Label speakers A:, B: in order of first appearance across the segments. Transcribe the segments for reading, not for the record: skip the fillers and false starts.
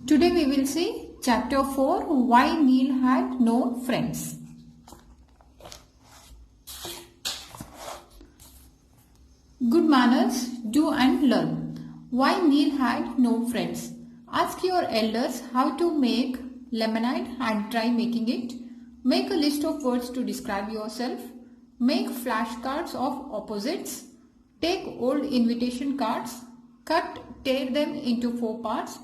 A: Today we will see chapter 4, Why Neil Had No Friends. Good manners, do and learn. Why Neil had no friends. Ask your elders how to make lemonade and try making it. Make a list of words to describe yourself. Make flashcards of opposites. Take old invitation cards. Tear them into 4 parts.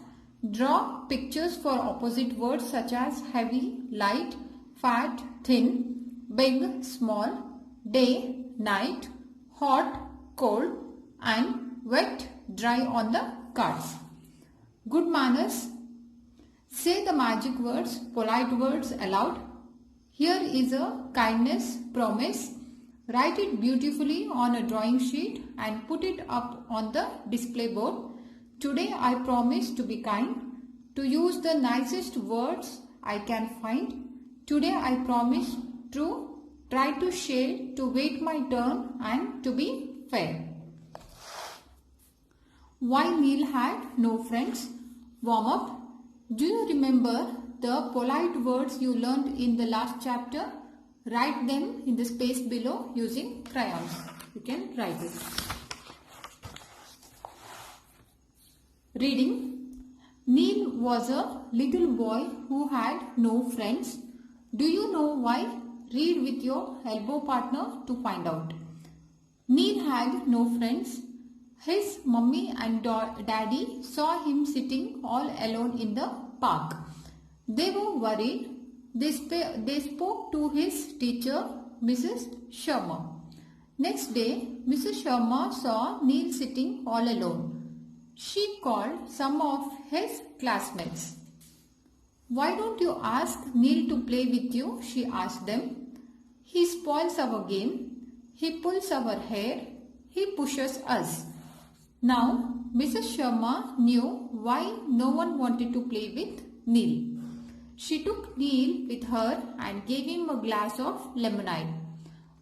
A: Draw pictures for opposite words such as heavy, light, fat, thin, big, small, day, night, hot, cold, and wet, dry on the cards. Good manners. Say the magic words, polite words aloud. Here is a kindness promise. Write it beautifully on a drawing sheet and put it up on the display board. Today I promise to be kind, to use the nicest words I can find. Today I promise to try to share, to wait my turn and to be fair. Why Neil had no friends? Warm up. Do you remember the polite words you learned in the last chapter? Write them in the space below using crayons. You can write it. Reading. Neil was a little boy who had no friends. Do you know why? Read with your elbow partner to find out. Neil had no friends. His mummy and daddy saw him sitting all alone in the park. They were worried. They spoke to his teacher, Mrs. Sharma. Next day, Mrs. Sharma saw Neil sitting all alone. She called some of his classmates. Why don't you ask Neil to play with you? She asked them. He spoils our game. He pulls our hair. He pushes us. Now, Mrs. Sharma knew why no one wanted to play with Neil. She took Neil with her and gave him a glass of lemonade.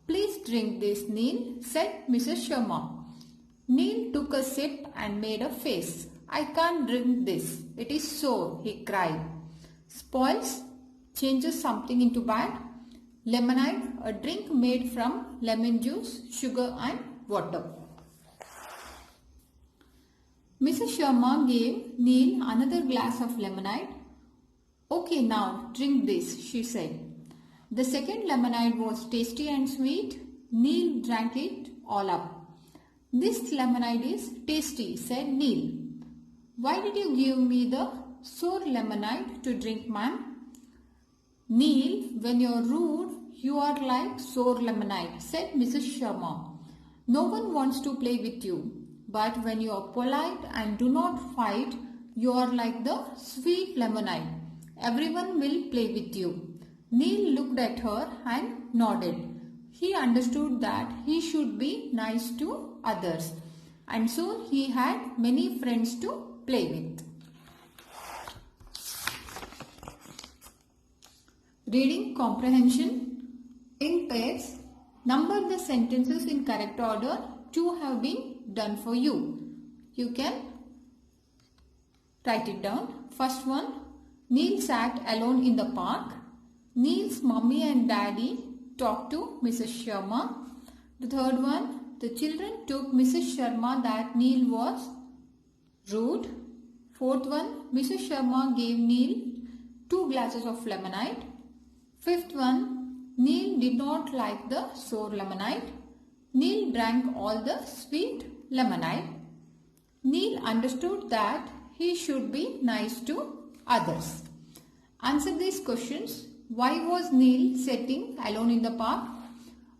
A: Please drink this, Neil, said Mrs. Sharma. Neil took a sip and made a face. I can't drink this. It is sour, he cried. Spoils, changes something into bad. Lemonade, a drink made from lemon juice, sugar and water. Mrs. Sharma gave Neil another glass of lemonade. Okay, now drink this, she said. The second lemonade was tasty and sweet. Neil drank it all up. This lemonade is tasty, said Neil. Why did you give me the sour lemonade to drink, ma'am? Neil, when you're rude, you are like sour lemonade, said Mrs. Sharma. No one wants to play with you. But when you are polite and do not fight, you are like the sweet lemonade. Everyone will play with you. Neil looked at her and nodded. He understood that he should be nice to others. And soon he had many friends to play with. Reading comprehension. In pairs, number the sentences in correct order. 2 have been done for you. You can write it down. First one. Neil sat alone in the park. Neil's mummy and daddy talked to Mrs. Sharma. The third one, the children took Mrs. Sharma that Neil was rude. Fourth one, Mrs. Sharma gave Neil 2 glasses of lemonade. Fifth one, Neil did not like the sour lemonade. Neil drank all the sweet lemonade. Neil understood that he should be nice to others. Answer these questions. Why was Neil sitting alone in the park?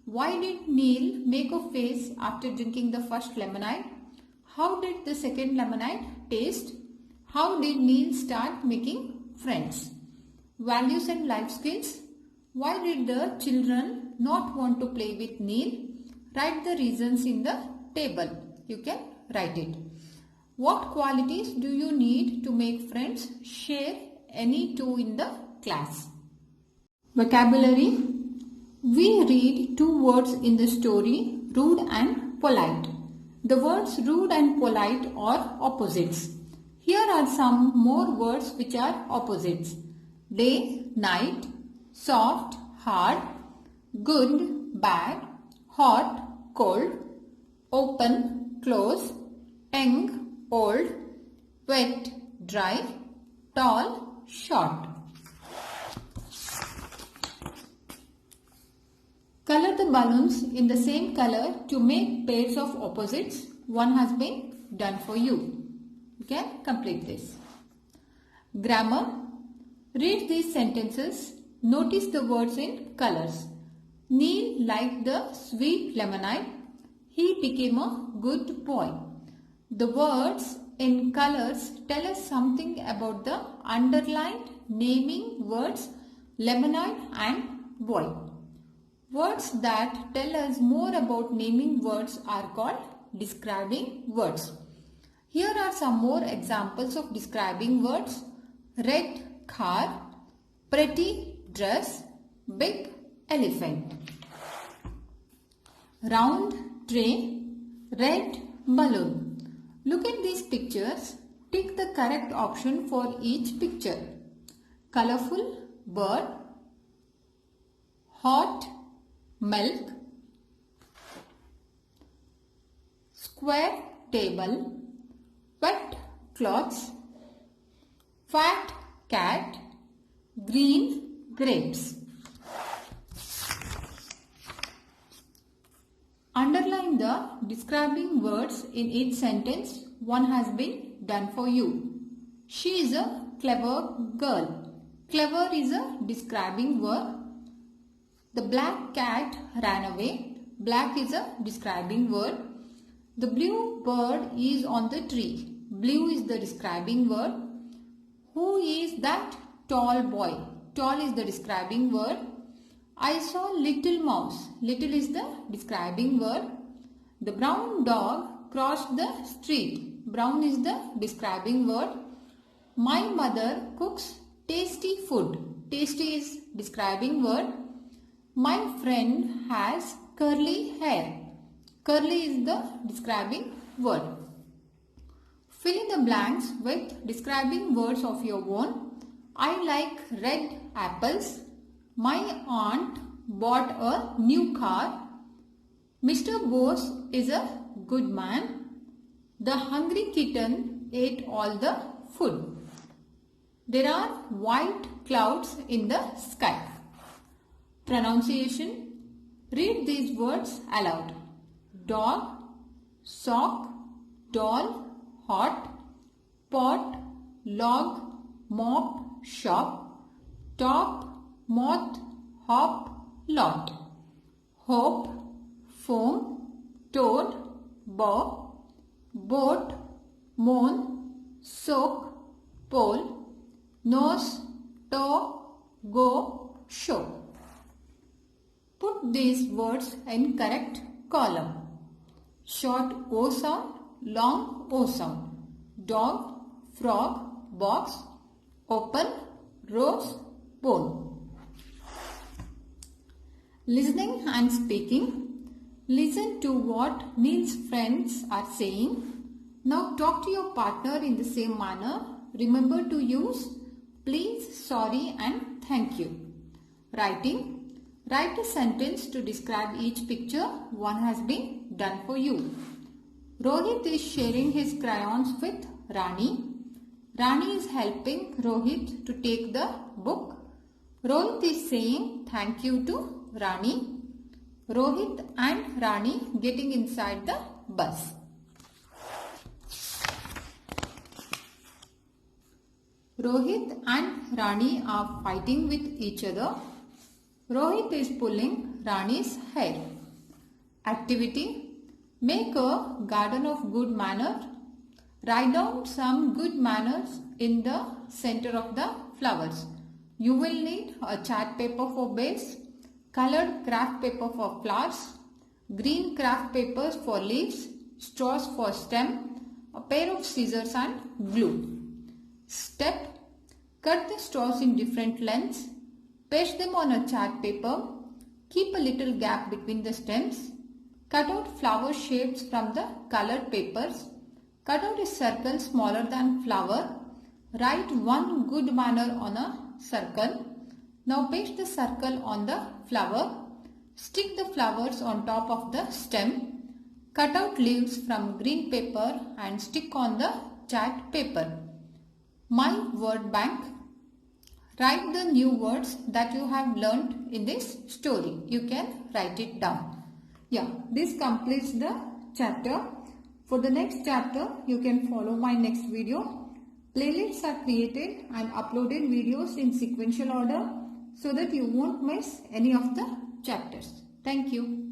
A: Why did Neil make a face after drinking the first lemonade? How did the second lemonade taste? How did Neil start making friends? Values and life skills. Why did the children not want to play with Neil? Write the reasons in the table. You can write it. What qualities do you need to make friends? Share any 2 in the class. Vocabulary. We read 2 words in the story, rude and polite. The words rude and polite are opposites. Here are some more words which are opposites. Day, night, soft, hard, good, bad, hot, cold, open, close, young, old, wet, dry, tall, short. Color the balloons in the same color to make pairs of opposites. One has been done for you. You can complete this. Grammar. Read these sentences. Notice the words in colors. Neil liked the sweet lemonade. He became a good boy. The words in colors tell us something about the underlined naming words lemonade and boy. Words that tell us more about naming words are called describing words. Here are some more examples of describing words. Red car, pretty dress, big elephant. Round tray, red balloon. Look at these pictures. Tick the correct option for each picture. Colorful bird, hot milk, square table, wet cloths, fat cat, green grapes. Underline the describing words in each sentence. One has been done for you. She is a clever girl. Clever is a describing word. The black cat ran away. Black is a describing word. The blue bird is on the tree. Blue is the describing word. Who is that tall boy? Tall is the describing word. I saw little mouse. Little is the describing word. The brown dog crossed the street. Brown is the describing word. My mother cooks tasty food. Tasty is describing word. My friend has curly hair. Curly is the describing word. Fill in the blanks with describing words of your own. I like red apples. My aunt bought a new car. Mr. Bose is a good man. The hungry kitten ate all the food. There are white clouds in the sky. Pronunciation. Read these words aloud. Dog, sock, doll, hot, pot, log, mop, shop, top, moth, hop, lot, hope, foam, toad, bob, boat, moan, soak, pole, nose, toe, go, show. Put these words in correct column. Short O sound, long O sound. Dog, frog, box, open, rose, bone. Listening and speaking. Listen to what Neil's friends are saying. Now talk to your partner in the same manner. Remember to use please, sorry and thank you. Writing. Write a sentence to describe each picture. One has been done for you. Rohit is sharing his crayons with Rani. Rani is helping Rohit to take the book. Rohit is saying thank you to Rani. Rohit and Rani getting inside the bus. Rohit and Rani are fighting with each other. Rohit is pulling Rani's hair. Activity. Make a garden of good manner. Write down some good manners in the center of the flowers. You will need a chart paper for base, colored craft paper for flowers, green craft papers for leaves, straws for stem, a pair of scissors and glue. Step. Cut the straws in different lengths. Paste them on a chart paper. Keep a little gap between the stems. Cut out flower shapes from the colored papers. Cut out a circle smaller than flower. Write one good manner on a circle. Now paste the circle on the flower. Stick the flowers on top of the stem. Cut out leaves from green paper and stick on the chart paper. My word bank. Write the new words that you have learnt in this story. You can write it down. Yeah, this completes the chapter. For the next chapter, you can follow my next video. Playlists are created and uploaded videos in sequential order so that you won't miss any of the chapters. Thank you.